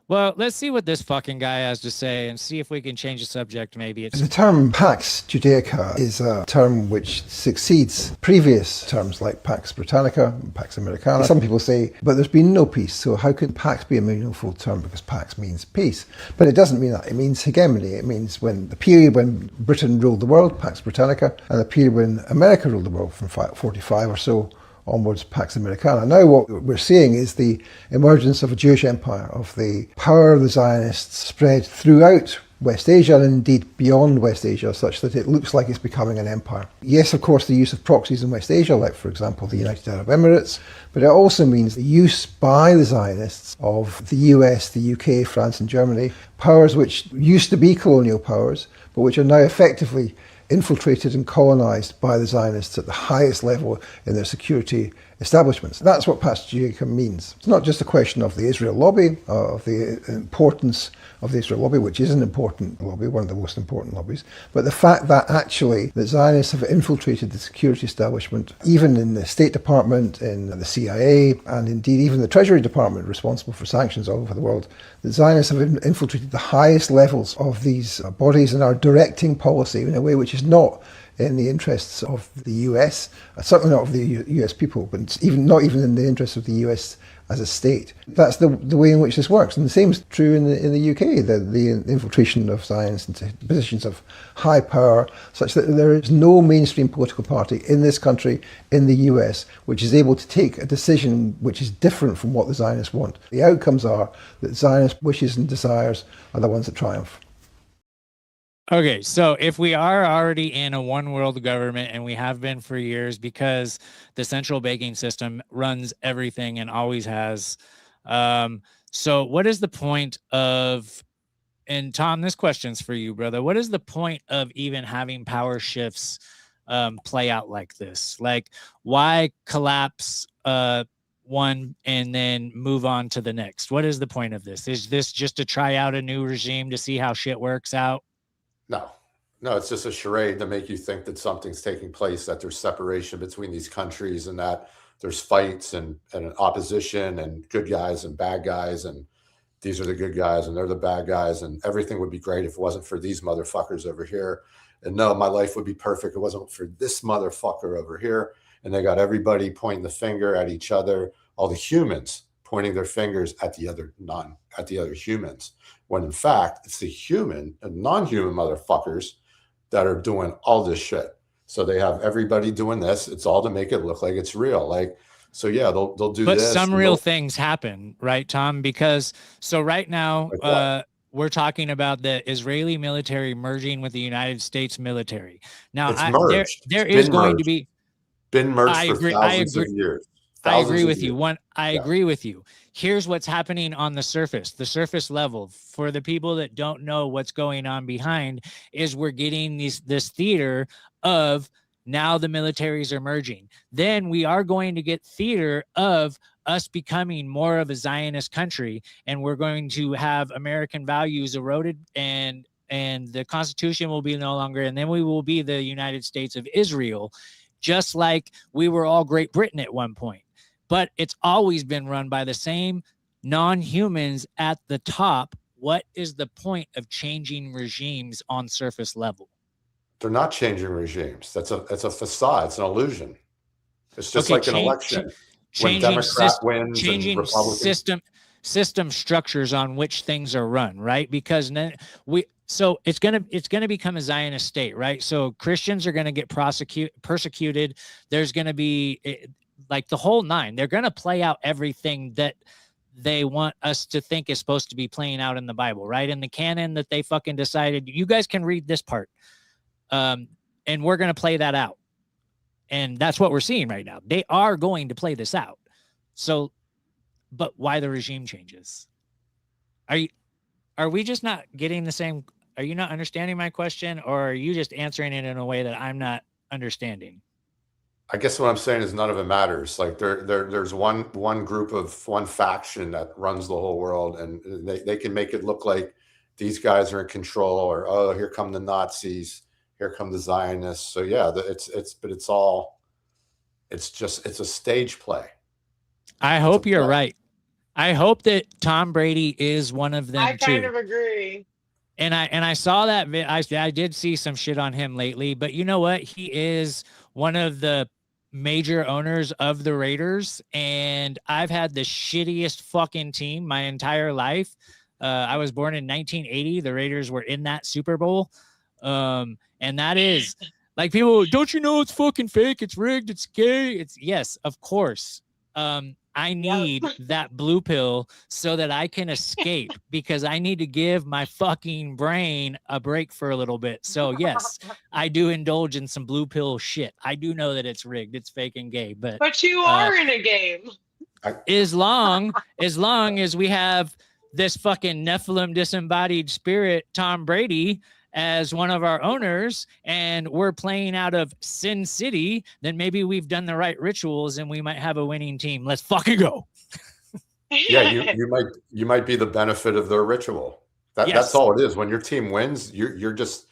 Well, let's see what this fucking guy has to say and see if we can change the subject. Maybe The term Pax Judaica is a term which succeeds previous terms like Pax Britannica and Pax Americana. Some people say, but there's been no peace, so how could Pax be a meaningful term? Because Pax means peace. But it doesn't mean that. It means hegemony. It means when the period when Britain ruled the world, Pax Britannica, and the period when America ruled the world from 45 or so onwards, Pax Americana. Now what we're seeing is the emergence of a Jewish empire, of the power of the Zionists spread throughout West Asia and indeed beyond West Asia, such that it looks like it's becoming an empire. Yes, of course, the use of proxies in West Asia, like for example the United Arab Emirates, but it also means the use by the Zionists of the US, the UK, France and Germany, powers which used to be colonial powers, but which are now effectively infiltrated and colonized by the Zionists at the highest level in their security establishments. That's what Pax Judaica means. It's not just a question of the Israel lobby, of the importance of the Israel lobby, which is an important lobby, one of the most important lobbies, but the fact that actually the Zionists have infiltrated the security establishment, even in the State Department, in the CIA, and indeed even the Treasury Department responsible for sanctions all over the world. The Zionists have infiltrated the highest levels of these bodies and are directing policy in a way which is not in the interests of the US, certainly not of the US people, but not even in the interests of the US as a state. That's the way in which this works. And the same is true in the UK, the infiltration of Zionists into positions of high power, such that there is no mainstream political party in this country, in the US, which is able to take a decision which is different from what the Zionists want. The outcomes are that Zionist wishes and desires are the ones that triumph. Okay, so if we are already in a one world government, and we have been for years because the central banking system runs everything and always has, so what is the point of, and Tom, this question's for you, brother, what is the point of even having power shifts play out like this? Like, why collapse one and then move on to the next? What is the point of this? Is this just to try out a new regime to see how shit works out? No, it's just a charade to make you think that something's taking place, that there's separation between these countries and that there's fights and opposition and good guys and bad guys. And these are the good guys and they're the bad guys. And everything would be great if it wasn't for these motherfuckers over here. And no, my life would be perfect. It wasn't for this motherfucker over here. And they got everybody pointing the finger at each other, all the humans pointing their fingers at the other humans. When in fact, it's the human and non-human motherfuckers that are doing all this shit. So they have everybody doing this. It's all to make it look like it's real. Like, so yeah, they'll do this. But some real things happen, right, Tom? Because so right now, we're talking about the Israeli military merging with the United States military. Now, there is going to be been merged for thousands of years. I agree with you. I agree with you. Here's what's happening on the surface level. For the people that don't know what's going on behind, is we're getting this theater of now the militaries are merging. Then we are going to get theater of us becoming more of a Zionist country, and we're going to have American values eroded and and the Constitution will be no longer, and then we will be the United States of Israel, just like we were all Great Britain at one point. But it's always been run by the same non-humans at the top. What is the point of changing regimes on surface level? They're not changing regimes. That's a facade. It's an illusion. It's just like an election. When Democrat wins and Republican. System structures on which things are run, right? Because then it's gonna become a Zionist state, right? So Christians are gonna get persecuted. There's gonna be like the whole nine. They're gonna play out everything that they want us to think is supposed to be playing out in the Bible, right? In the canon that they fucking decided, you guys can read this part. And we're going to play that out. And that's what we're seeing right now. They are going to play this out. So, but why the regime changes? Are we just not getting the same? Are you not understanding my question, or are you just answering it in a way that I'm not understanding? I guess what I'm saying is none of it matters. Like there's one group of one faction that runs the whole world, and they can make it look like these guys are in control, or, oh, here come the Nazis, here come the Zionists. So yeah, it's a stage play. I hope you're right. I hope that Tom Brady is one of them too. I kind of agree. And I saw that I did see some shit on him lately, but you know what? He is one of the major owners of the Raiders, and I've had the shittiest fucking team my entire life. I was born in 1980. The Raiders were in that Super Bowl. And that is like, people, don't you know it's fucking fake? It's rigged. It's gay. It's yes, of course. I need that blue pill so that I can escape, because I need to give my fucking brain a break for a little bit. So yes, I do indulge in some blue pill shit. I do know that it's rigged, it's fake and gay, but you are in a game. As long as we have this fucking Nephilim disembodied spirit, Tom Brady, as one of our owners, and we're playing out of Sin City, then maybe we've done the right rituals and we might have a winning team. Let's fucking go. Yeah, you might be the benefit of their ritual. That's all it is. When your team wins, you're just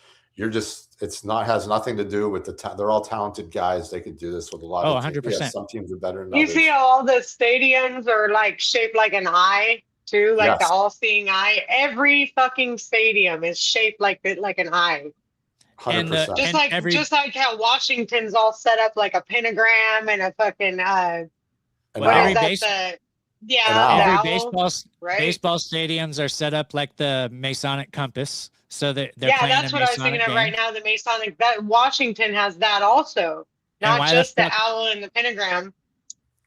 has nothing to do with they're all talented guys. They could do this with a lot of 100%. Yeah, some teams are better than you others. See how all the stadiums are like shaped like an eye too, like the all-seeing eye. Every fucking stadium is shaped like an eye. 100%. Just like how Washington's all set up like a pentagram and a fucking baseball stadiums are set up like the Masonic compass, so that they're playing that's what I was thinking of right now. The Masonic, that Washington has that also, not just the owl and the pentagram.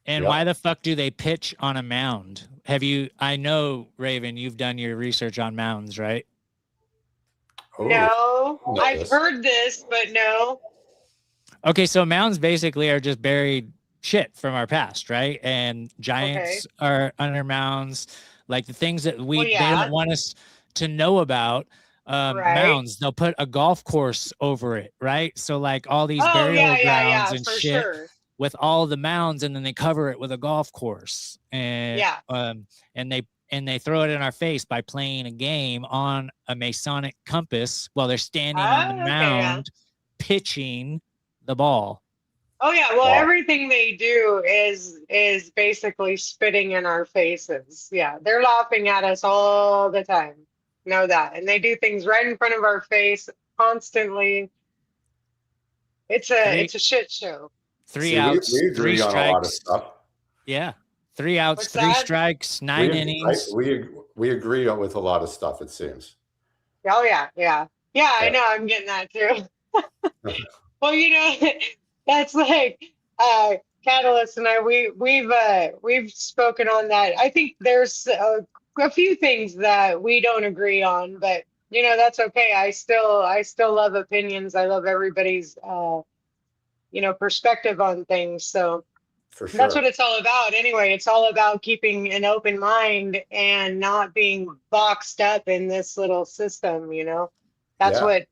And why the fuck do they pitch on a mound? I know, Raven, you've done your research on mounds, right? No, I've heard this, but no. Okay, so mounds basically are just buried shit from our past, right? And giants are under mounds, like the things that they don't want us to know about. Mounds, they'll put a golf course over it, right? So like all these burial grounds and shit. Sure. With all the mounds, and then they cover it with a golf course, and they throw it in our face by playing a game on a Masonic compass while they're standing on the mound, pitching the ball. Oh yeah, well everything they do is basically spitting in our faces. Yeah, they're laughing at us all the time. Know that, and they do things right in front of our face constantly. It's a shit show. Three outs, we agree 3 on strikes. a lot of stuff. Yeah. 3 outs, 3 strikes, 9 innings. We agree with a lot of stuff, it seems. Oh yeah. I know. I'm getting that too. Well, that's like Catalyst and I. We've spoken on that. I think there's a few things that we don't agree on, but that's okay. I still love opinions. I love everybody's perspective on things. So for sure. That's what it's all about. Anyway, it's all about keeping an open mind and not being boxed up in this little system. That's what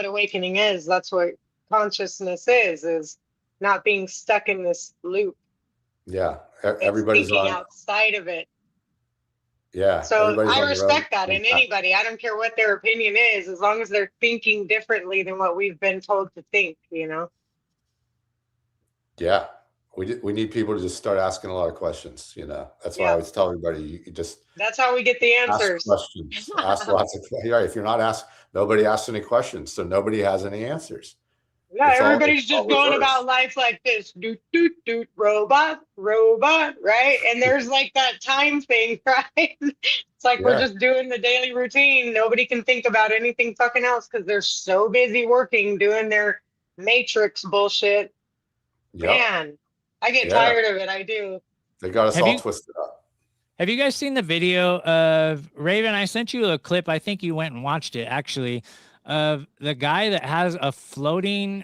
awakening is. That's what consciousness is not being stuck in this loop. Yeah. Everybody's outside of it. Yeah. So Everybody's I on their own. respect that in anybody. I don't care what their opinion is, as long as they're thinking differently than what we've been told to think, you know? Yeah. We need people to just start asking a lot of questions, you know. That's why I Yeah. always tell everybody, you just That's how we get the ask answers. questions. Ask lots of questions. If you're not asked, nobody asks any questions, so nobody has any answers. Yeah, It's everybody's all just going reversed. about life like this. Doot, doot, doot, robot, robot, right? And there's like that time thing, right? It's like we're Yeah. just doing the daily routine. Nobody can think about anything fucking else because they're so busy working, doing their matrix bullshit. Yep. Man, I get Yeah. tired of it. I do. They got us Have all you- twisted up. Have you guys seen the video of Raven? I sent you a clip. I think you went and watched it actually, of the guy that has a floating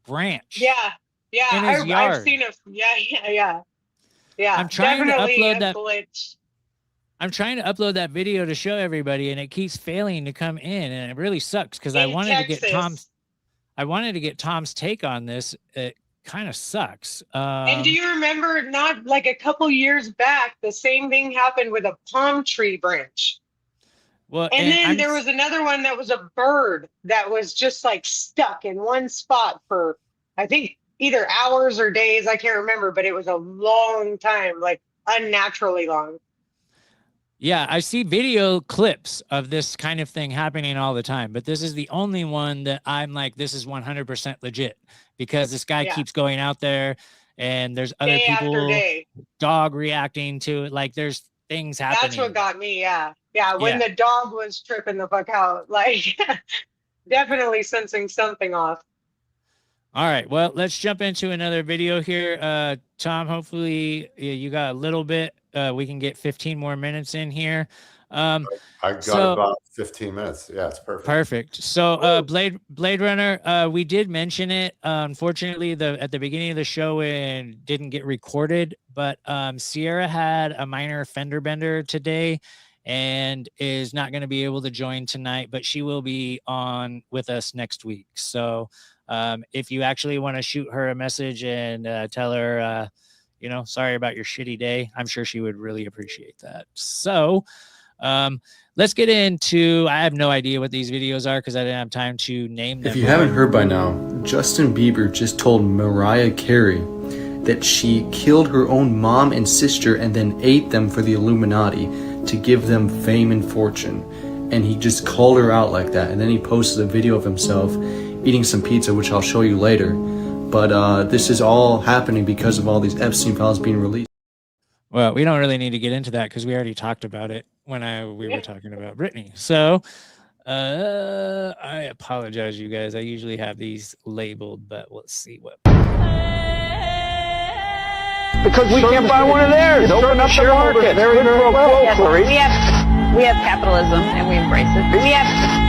branch. Yeah, yeah. In his yard. I've seen it. Yeah. I'm trying to definitely upload a that. glitch. I'm trying to upload that video to show everybody, and it keeps failing to come in, and it really sucks because I In wanted to get Texas. Tom's take on this. It kind of sucks. And do you remember, not like a couple years back, the same thing happened with a palm tree branch. Well, And then there was another one that was a bird that was just like stuck in one spot for, I think, either hours or days. I can't remember, but it was a long time, like unnaturally long. Yeah, I see video clips of this kind of thing happening all the time, but this is the only one that I'm like, this is 100% legit, because this guy keeps going out there and there's other Day after people, day. dog reacting to it. Like there's things happening. That's what got me. Yeah. When Yeah. the dog was tripping the fuck out, like definitely sensing something off. All right, well, let's jump into another video here. Tom, hopefully you got a little bit. We can get 15 more minutes in here. I got about 15 minutes. Yeah, it's perfect. Perfect. So Blade Runner, we did mention it. Unfortunately, at the beginning of the show, it didn't get recorded, but Sierra had a minor fender bender today and is not going to be able to join tonight, but she will be on with us next week. So if you actually want to shoot her a message and tell her, sorry about your shitty day, I'm sure she would really appreciate that. So let's get into, I have no idea what these videos are because I didn't have time to name them. If you haven't heard by now, Justin Bieber just told Mariah Carey that she killed her own mom and sister and then ate them for the Illuminati to give them fame and fortune. And he just called her out like that. And then he posted a video of himself eating some pizza, which I'll show you later. But this is all happening because of all these Epstein files being released. Well, we don't really need to get into that because we already talked about it when we were talking about Britney. So I apologize, you guys. I usually have these labeled, but let's see what. Because we can't buy one of theirs. Open up the market. Very well, Clarice. We have capitalism and we embrace it. We have.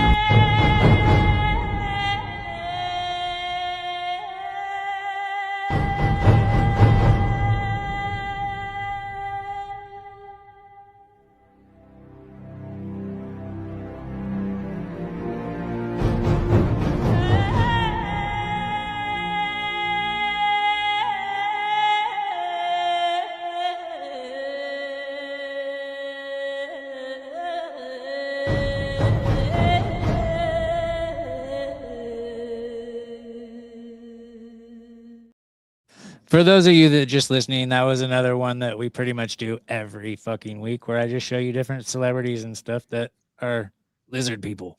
For those of you that are just listening, that was another one that we pretty much do every fucking week, where I just show you different celebrities and stuff that are lizard people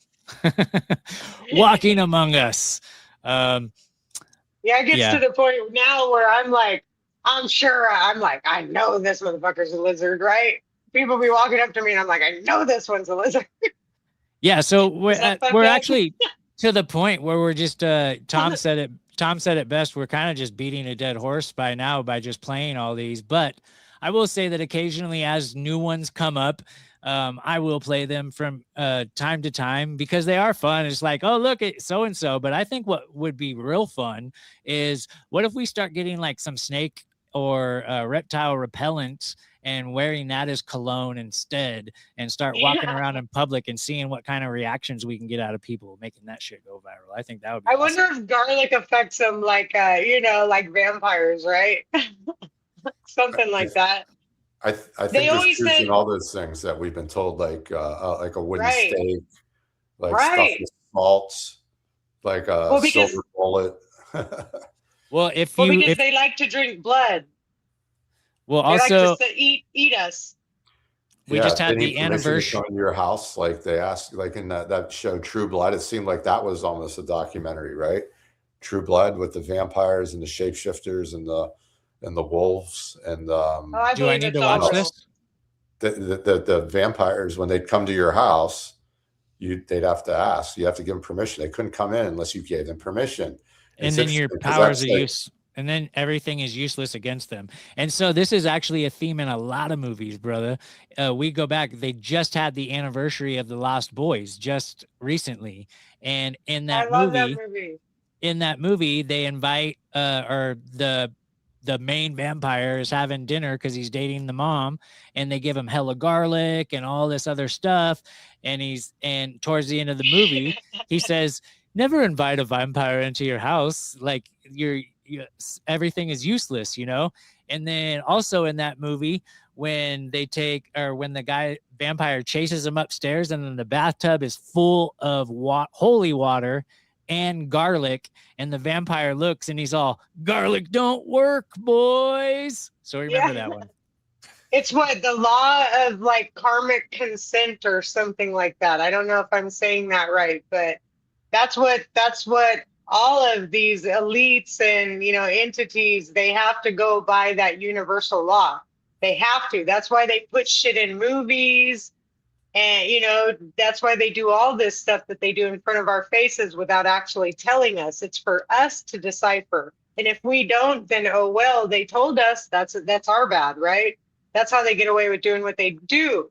walking among us. It gets to the point now where I'm like, I know this motherfucker's a lizard, right? People be walking up to me and I'm like, I know this one's a lizard. Yeah, so we're actually to the point where we're just Tom said it best. We're kind of just beating a dead horse by now by just playing all these. But I will say that occasionally, as new ones come up, I will play them from time to time because they are fun. It's like, oh, look at so and so. But I think what would be real fun is, what if we start getting like some snake or reptile repellent and wearing that as cologne instead, and start walking around in public and seeing what kind of reactions we can get out of people, making that shit go viral. I think that would be awesome. Wonder if garlic affects them like, like vampires, right? Something like that. I think They there's always truth said, in all those things that we've been told, like a wooden right, stake, like stuff right. with salts, like a Well, because silver bullet. Well, because they like to drink blood. well, They like to also eat us. we Yeah, just they had need the permission to anniversary. come into your house. Like they asked, like in that show True Blood, it seemed like that was almost a documentary, right? True Blood with the vampires and the shapeshifters and the wolves and Oh, I Do I believe need it's to all watch real. this? the vampires, when they'd come to your house, they'd have to ask. You have to give them permission. They couldn't come in unless you gave them permission. And then your powers are use, and then everything is useless against them. And so this is actually a theme in a lot of movies, brother. We go back; they just had the anniversary of The Lost Boys just recently, and in I that love movie, that movie. they invite or the main vampire is having dinner because he's dating the mom, and they give him hella garlic and all this other stuff. And towards the end of the movie, he says, "Never invite a vampire into your house. Like everything is useless, you know." And then also in that movie, when the vampire chases him upstairs, and then the bathtub is full of holy water and garlic, and the vampire looks and he's all, "Garlic don't work, boys." So remember that one. It's what, the law of like karmic consent or something like that. I don't know if I'm saying that right, but that's what all of these elites and entities, they have to go by that universal law. They have to. That's why they put shit in movies. And, that's why they do all this stuff that they do in front of our faces without actually telling us. It's for us to decipher. And if we don't, then, oh, well, they told us. That's our bad, right? That's how they get away with doing what they do.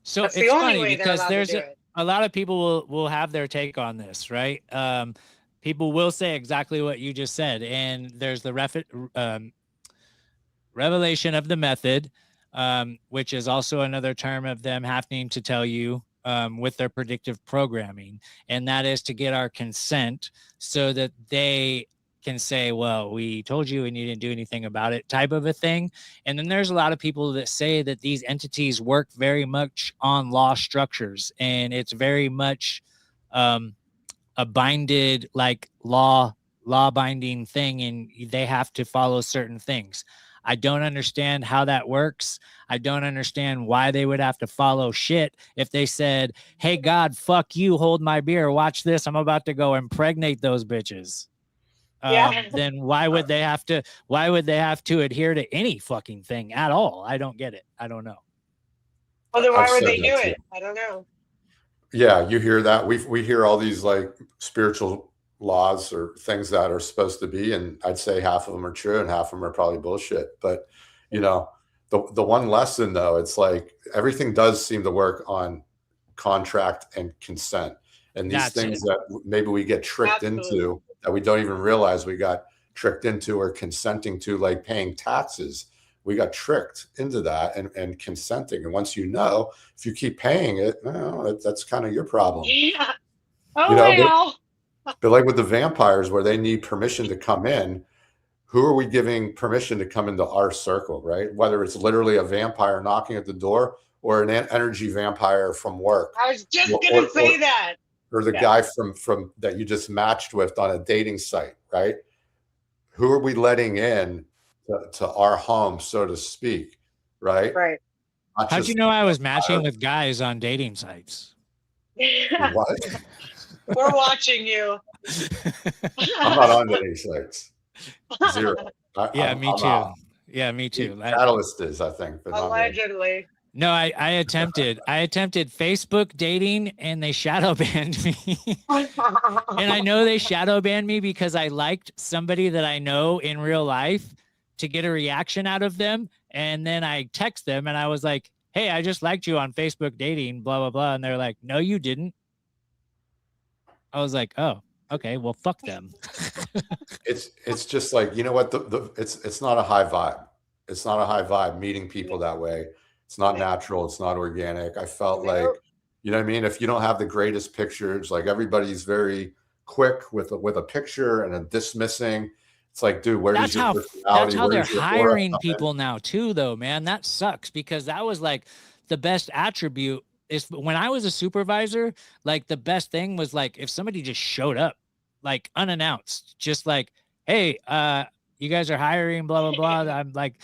So that's it's the only funny way because there's it. a lot of people will have their take on this, right? People will say exactly what you just said. And there's the revelation of the method, which is also another term of them having to tell you with their predictive programming. And that is to get our consent so that they can say, well, we told you and you didn't do anything about it, type of a thing. And then there's a lot of people that say that these entities work very much on law structures, and it's very much a binded, like law binding thing, and they have to follow certain things. I don't understand how that works. I don't understand why they would have to follow shit if they said, "Hey, God, fuck you, hold my beer, watch this, I'm about to go impregnate those bitches." Then why would they have to adhere to any fucking thing at all? I don't get it. I don't know. Well, then why would they do it? I don't know. Yeah, you hear that. We hear all these like spiritual laws or things that are supposed to be, and I'd say half of them are true and half of them are probably bullshit. But the one lesson though, it's like everything does seem to work on contract and consent, and these things that maybe we get tricked into that we don't even realize we got tricked into or consenting to, like paying taxes. We got tricked into that and consenting. And once if you keep paying it, that's kind of your problem. Yeah. Oh, but like with the vampires, where they need permission to come in, who are we giving permission to come into our circle, right? Whether it's literally a vampire knocking at the door or an energy vampire from work. I was just going to say that. Or the guy from that you just matched with on a dating site, right? Who are we letting in to our home, so to speak, right? Right. How'd you know I was matching with guys on dating sites? What? We're watching you. I'm not on dating sites. Zero. Me too. Yeah, me too. Catalyst is, I think. But allegedly. No, I attempted Facebook dating, and they shadow banned me. And I know they shadow banned me because I liked somebody that I know in real life to get a reaction out of them. And then I text them and I was like, "Hey, I just liked you on Facebook dating, blah, blah, blah." And they're like, "No, you didn't." I was like, "Oh, okay, well, fuck them." It's just like, you know what? It's not a high vibe. It's not a high vibe meeting people that way. It's not natural. It's not organic. I felt like, you know what I mean? If you don't have the greatest pictures, like everybody's very quick with a picture and a dismissing, It's like, dude, where does your personality? That's how where they're does your aura hiring come in? people now too, though, man. That sucks because that was like the best attribute is when I was a supervisor, like the best thing was like if somebody just showed up like unannounced, just like, hey, you guys are hiring, blah, blah, blah. I'm like,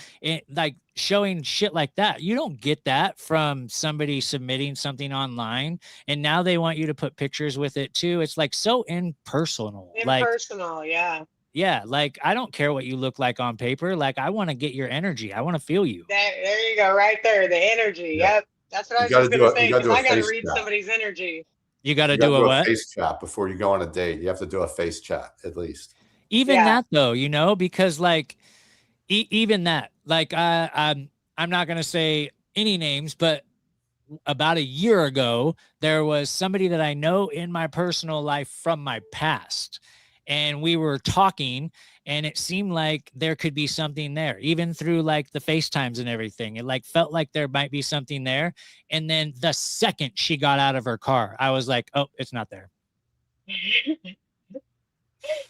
like showing shit like that. You don't get that from somebody submitting something online. And now they want you to put pictures with it too. It's like so impersonal. Impersonal, yeah. Yeah, like I don't care what you look like on paper. Like I want to get your energy. I want to feel you. There you go, right there. The energy. Yeah. Yep. That's what I You was gotta just do gonna a- say you gotta because do a I gotta face read chat. somebody's energy. You got to You do a what? face chat before you go on a date. You have to do a face chat at least. Even that though, you know, because like even that, like I'm not gonna say any names, but about a year ago, there was somebody that I know in my personal life from my past. And we were talking and it seemed like there could be something there, even through like the FaceTimes and everything. It like felt like there might be something there. And then the second she got out of her car, I was like, oh, it's not there.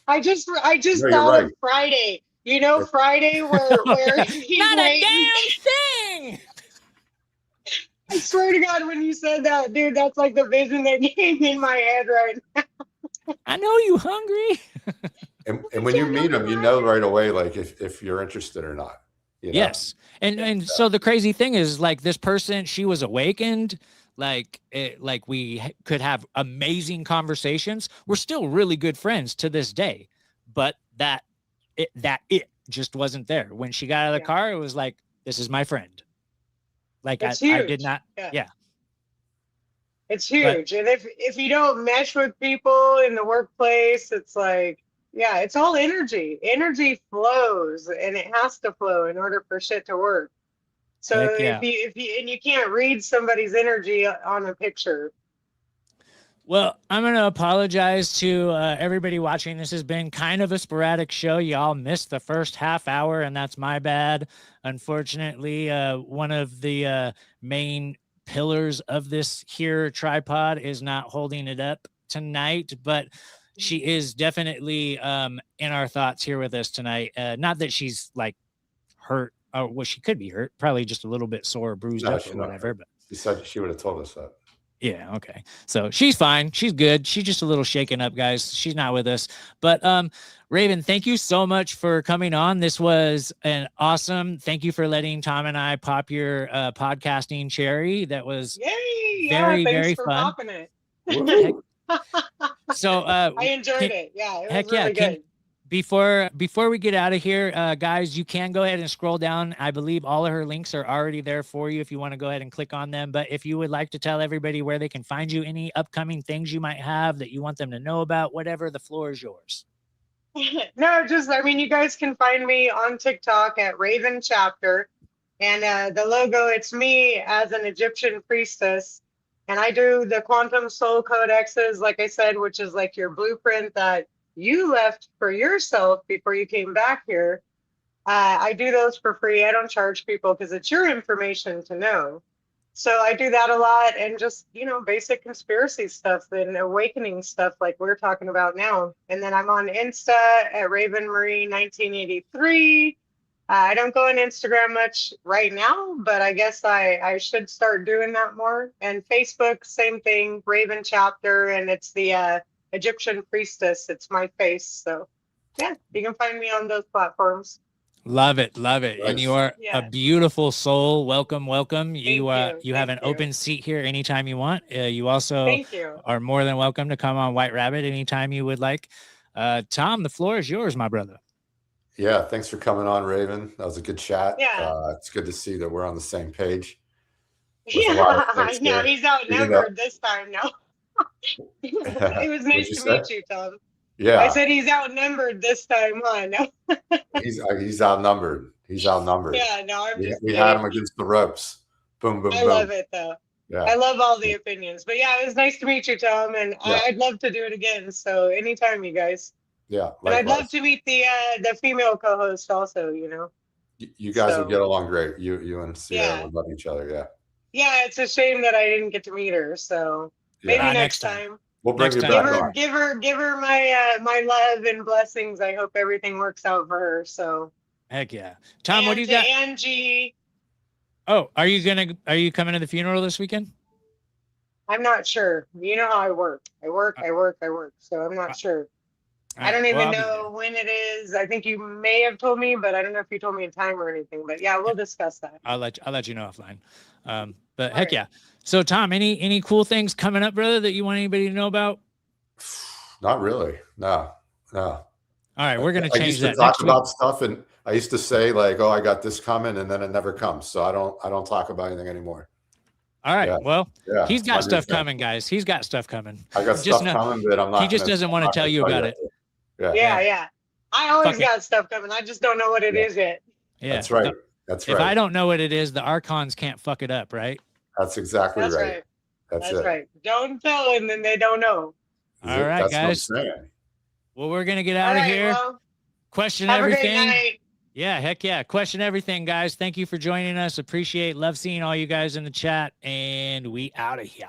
I just No, thought you're right. of Friday. You know, Friday where he's Not a waiting. damn thing. I swear to God, when you said that, dude, that's like the vision that came in my head right now. I know you hungry. And when you meet them, you know right away, like if you're interested or not. You know? Yes. And so the crazy thing is like this person, she was awakened, like we could have amazing conversations. We're still really good friends to this day, but that it just wasn't there. When she got out of the car, it was like, this is my friend. Like I did not. Yeah. It's huge. And if you don't mesh with people in the workplace, it's like, yeah, it's all energy. Energy flows and it has to flow in order for shit to work. So if you and you can't read somebody's energy on a picture. Well, I'm going to apologize to everybody watching. This has been kind of a sporadic show. Y'all missed the first half hour, and that's my bad. Unfortunately, one of the main pillars of this here tripod is not holding it up tonight, but she is definitely in our thoughts here with us tonight. Not that she's like hurt, or well, she could be hurt, probably just a little bit sore, bruised up or whatever. But she said she would have told us that. Yeah. Okay. So she's fine. She's good. She's just a little shaken up, guys. She's not with us. But Raven, thank you so much for coming on. This was an awesome. Thank you for letting Tom and I pop your podcasting cherry. That was very for fun. Popping it. So I enjoyed it. Yeah, it was really good. Before we get out of here, guys, you can go ahead and scroll down. I believe all of her links are already there for you if you want to go ahead and click on them. But if you would like to tell everybody where they can find you, any upcoming things you might have that you want them to know about, whatever, the floor is yours. No, you guys can find me on TikTok at Raven Chapter. And the logo, it's me as an Egyptian priestess. And I do the quantum soul codexes, like I said, which is like your blueprint that you left for yourself before you came back here. I do those for free. I don't charge people because it's your information to know. So I do that a lot, and just, basic conspiracy stuff and awakening stuff like we're talking about now. And then I'm on Insta at Raven Marie 1983. I don't go on Instagram much right now, but I guess I should start doing that more. And Facebook, same thing, Raven Chapter, and it's the Egyptian priestess. It's my face. So yeah, you can find me on those platforms. Love it. Nice. And you are a beautiful soul. Welcome. You have an open seat here anytime you want. You also are more than welcome to come on White Rabbit anytime you would like. Tom, the floor is yours, my brother. Yeah, thanks for coming on, Raven. That was a good chat. Yeah. It's good to see that we're on the same page. Yeah, I know. He's outnumbered this time now. It was nice to meet you, Tom. Yeah. I said he's outnumbered this time, huh? No. He's outnumbered. Yeah, no, we had him against the ropes. Boom, boom, boom. I love it, though. Yeah. I love all the opinions. But yeah, it was nice to meet you, Tom, and I'd love to do it again. So anytime, you guys. Yeah. And I'd love to meet the female co-host also, You guys would get along great. You and Sierra would love each other, yeah. Yeah, it's a shame that I didn't get to meet her, so maybe next time. We'll bring you time. back on. Give her my my love and blessings. I hope everything works out for her. So Heck yeah. Tom, and what do you to got? Angie, Oh, are you coming to the funeral this weekend? I'm not sure. You know how I work. I work. So I'm not sure. I don't even know when it is. I think you may have told me, but I don't know if you told me a time or anything. But yeah, we'll discuss that. I'll let you know offline. But heck yeah. So Tom, any cool things coming up, brother, that you want anybody to know about? Not really. No. All right, we're gonna change I used that. to talk about stuff, and I used to say like, "Oh, I got this coming," and then it never comes. So I don't talk about anything anymore. All right. Yeah. Well, Yeah. he's got stuff coming, guys. He's got stuff coming. I got stuff coming, but I'm not. He just doesn't want to tell you about it. Yeah. I always got stuff coming. I just don't know what it is yet. Yeah, that's right. That's right. If I don't know what it is, the archons can't fuck it up, right? That's exactly right. That's right. Don't tell them, then they don't know. All right, guys. Well, we're gonna get out of here. Well, question have everything. A great night. Yeah, heck yeah. Question everything, guys. Thank you for joining us. Appreciate, love seeing all you guys in the chat, and we out of here.